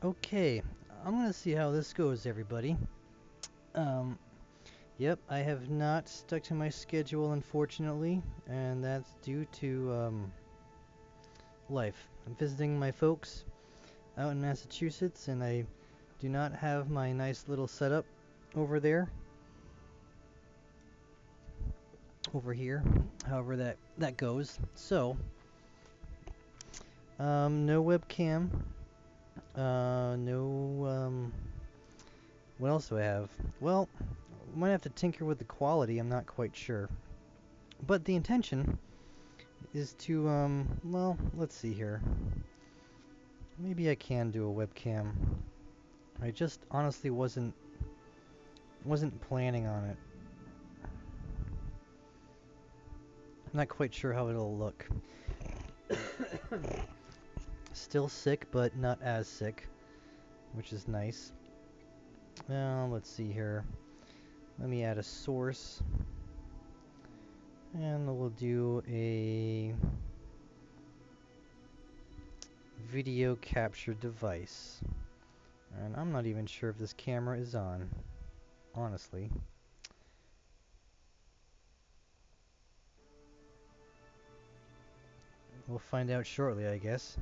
Okay, I'm gonna see how this goes, everybody. Um, yep, I have not stuck to my schedule, unfortunately, and that's due to life. I'm visiting my folks out in Massachusetts, and I do not have my nice little setup over there, over here. However that goes. So, no webcam. No. What else do I have? Well, might have to tinker with the quality. I'm not quite sure. But the intention is to, well, let's see here. Maybe I can do a webcam. I just honestly wasn't planning on it. I'm not quite sure how it'll look. Still sick, but not as sick, which is nice. Let's see here. Let me add a source. And we'll do a video capture device. And I'm not even sure if this camera is on, honestly. We'll find out shortly, I guess.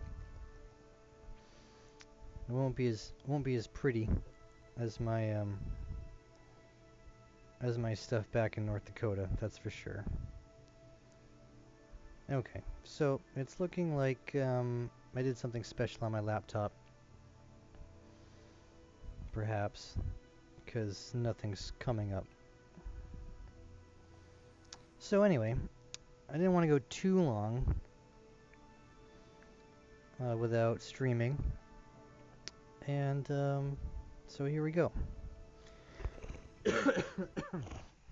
It won't be as pretty as my stuff back in North Dakota, that's for sure. Okay, so it's looking like I did something special on my laptop. Perhaps, because nothing's coming up. So anyway, I didn't want to go too long without streaming. And so here we go.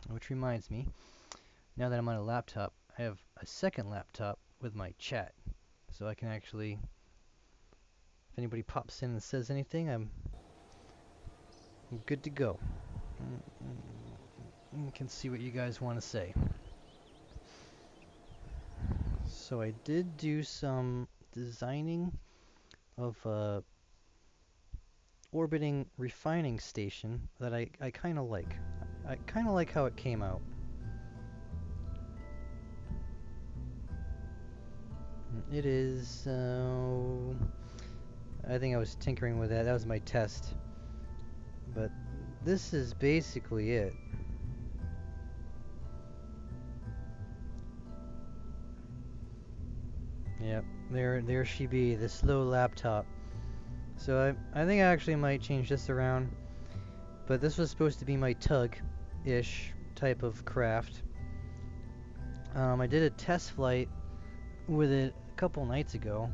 Which reminds me, now that I'm on a laptop, I have a second laptop with my chat. So I can actually, if anybody pops in and says anything, I'm good to go. You can see what you guys want to say. So I did do some designing of a orbiting refining station that I kind of like. I kind of like how it came out. It is, I think I was tinkering with that. That was my test. But this is basically it. Yep, there she be, the slow laptop. So I think I actually might change this around. But this was supposed to be my tug-ish type of craft. I did a test flight with it a couple nights ago.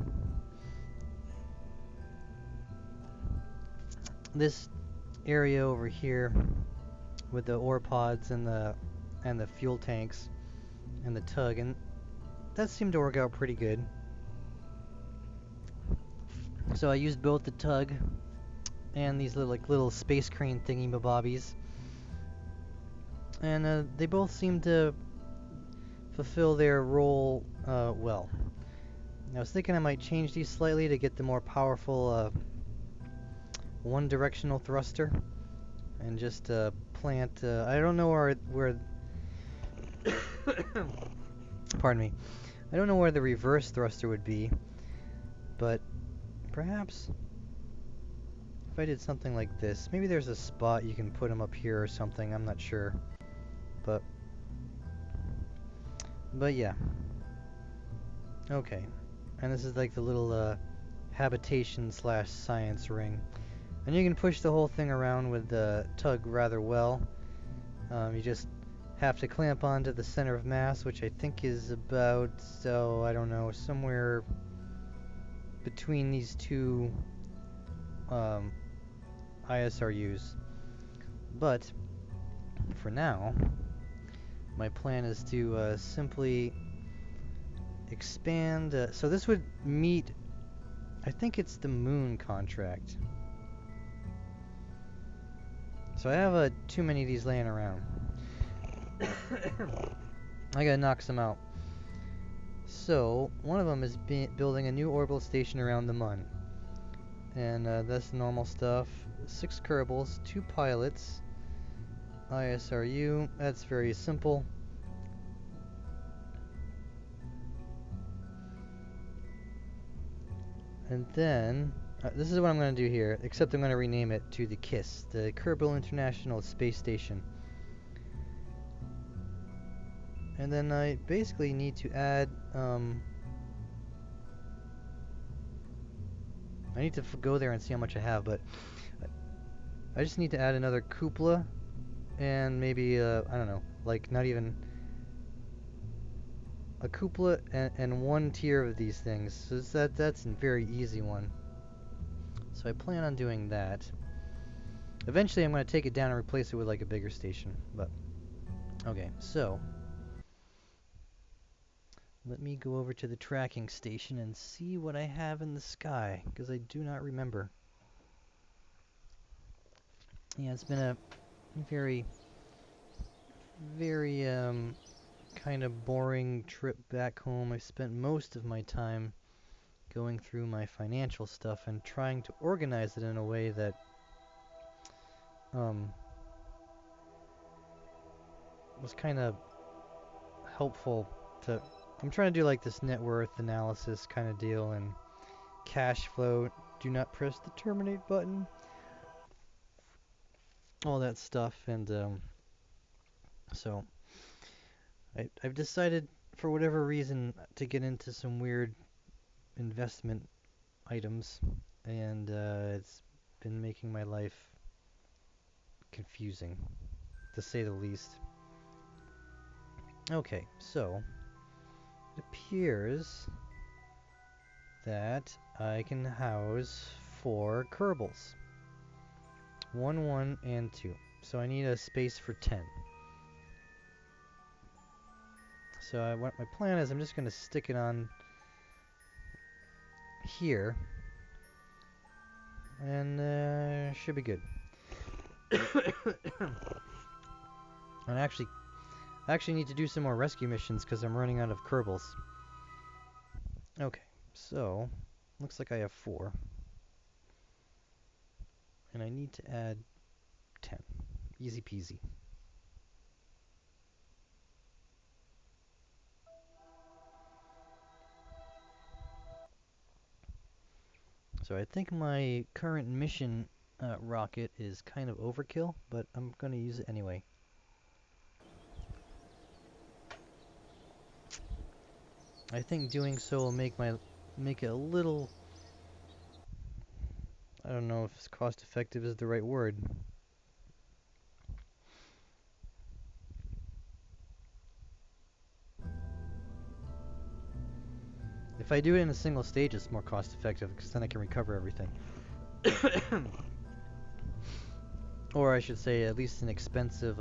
This area over here with the ore pods and the fuel tanks and the tug, and that seemed to work out pretty good. So I used both the tug and these little space crane thingy mabobbies, and they both seem to fulfill their role well. I was thinking I might change these slightly to get the more powerful one-directional thruster, and just plant. I don't know where pardon me. I don't know where the reverse thruster would be, but perhaps if I did something like this, maybe there's a spot you can put them up here or something. I'm not sure, but yeah. Okay, and this is like the little habitation / science ring, and you can push the whole thing around with the tug rather well. You just have to clamp onto the center of mass, which I think is about, so I don't know, somewhere between these two ISRUs. But for now, my plan is to simply expand. So this would meet, I think it's the moon contract. So I have too many of these laying around. I gotta knock some out. So one of them is building a new orbital station around the Mun, And that's normal stuff. 6 Kerbals, 2 pilots, ISRU, that's very simple. And then, this is what I'm going to do here, except I'm going to rename it to the K.I.S.S, the Kerbal International Space Station. And then I basically need to add, I need to go there and see how much I have, but I just need to add another cupola and maybe, I don't know, like not even a cupola and 1 tier of these things. So that's a very easy one. So I plan on doing that. Eventually I'm going to take it down and replace it with like a bigger station, but okay, so let me go over to the tracking station and see what I have in the sky, because I do not remember. Yeah, it's been a very, very, kind of boring trip back home. I spent most of my time going through my financial stuff and trying to organize it in a way that, was kind of helpful to... I'm trying to do like this net worth analysis kind of deal and cash flow. Do not press the terminate button. All that stuff, and so I've decided for whatever reason to get into some weird investment items, and it's been making my life confusing, to say the least. Okay, so it appears that I can house 4 Kerbals. 1, 1, and 2. So I need a space for 10. So what my plan is, I'm just going to stick it on here, and should be good. And I actually need to do some more rescue missions because I'm running out of Kerbals. Okay, so looks like I have 4, and I need to add 10. Easy peasy. So I think my current mission rocket is kind of overkill, but I'm going to use it anyway. I think doing so will make it a little... I don't know if cost effective is the right word. If I do it in a single stage, it's more cost effective because then I can recover everything. Or I should say, at least an expensive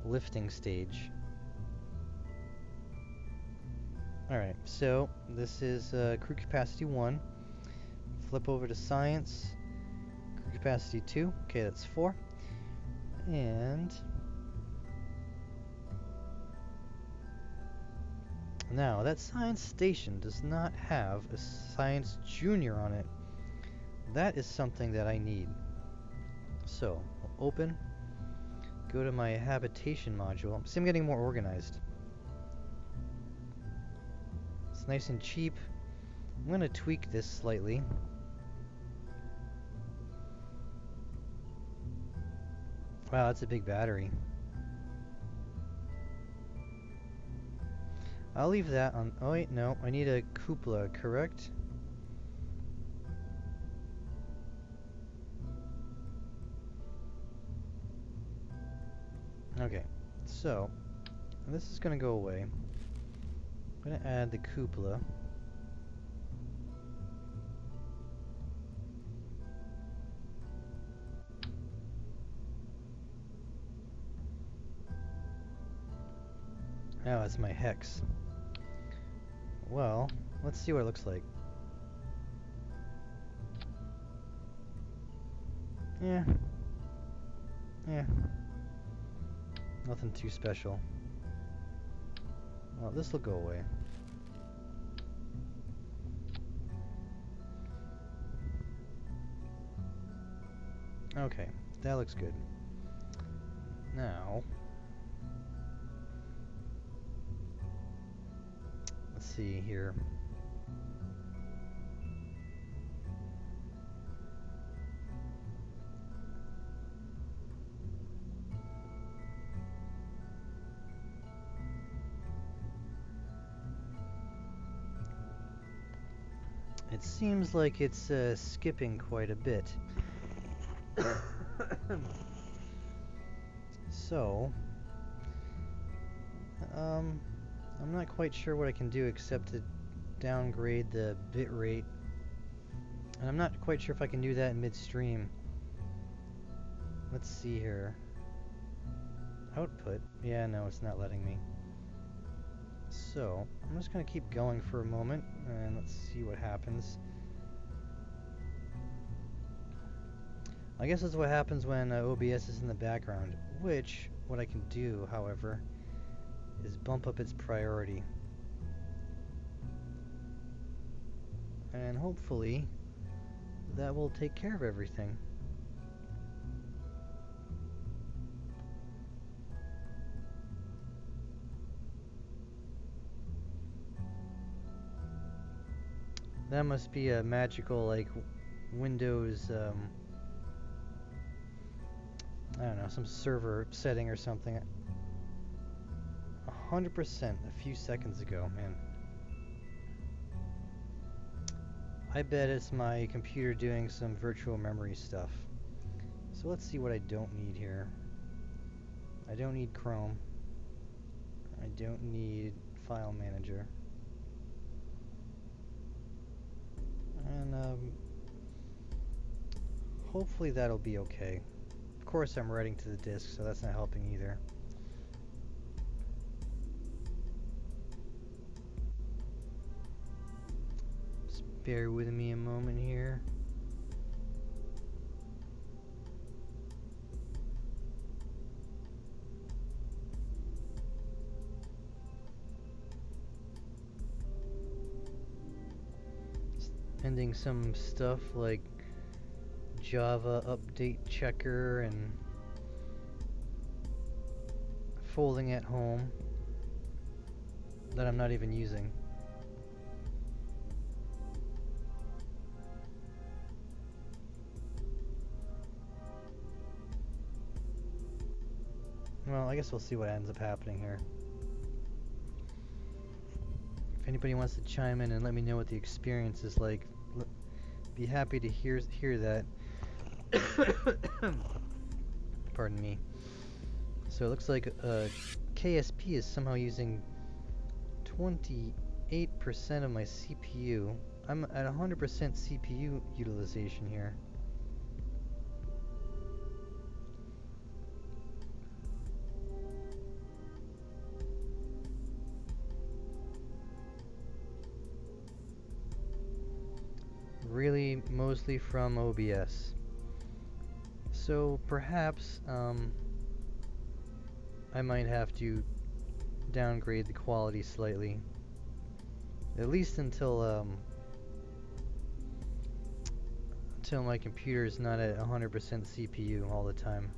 lifting stage. Alright, so this is crew capacity 1. Flip over to science. Crew capacity 2. Okay, that's 4. And now that science station does not have a science junior on it. That is something that I need. So, we'll open, go to my habitation module. See, I'm getting more organized. It's nice and cheap. I'm going to tweak this slightly. Wow, that's a big battery. I'll leave that on... Oh wait, no, I need a cupola, correct? Okay, so this is going to go away. I'm going to add the cupola. Now that's my hex. Well, let's see what it looks like. Yeah. Nothing too special. Well, this will go away. Okay, that looks good. Now, let's see here. It seems like it's skipping quite a bit. So, I'm not quite sure what I can do except to downgrade the bit rate. And I'm not quite sure if I can do that in midstream. Let's see here. Output. Yeah, no, it's not letting me. So, I'm just going to keep going for a moment, and let's see what happens. I guess that's what happens when OBS is in the background, which, what I can do, however, is bump up its priority. And hopefully, that will take care of everything. That must be a magical, like, Windows, I don't know, some server setting or something. 100% a few seconds ago, man. I bet it's my computer doing some virtual memory stuff. So let's see what I don't need here. I don't need Chrome. I don't need File Manager. And hopefully that'll be okay. Of course I'm writing to the disk, so that's not helping either. Just bear with me a moment here. Ending some stuff like Java update checker and folding at home that I'm not even using. Well, I guess we'll see what ends up happening here. If anybody wants to chime in and let me know what the experience is like, be happy to hear that. Pardon me. So it looks like KSP is somehow using 28% of my CPU. I'm at 100% CPU utilization here. Really mostly from OBS. So perhaps I might have to downgrade the quality slightly. At least until my computer is not at 100% CPU all the time.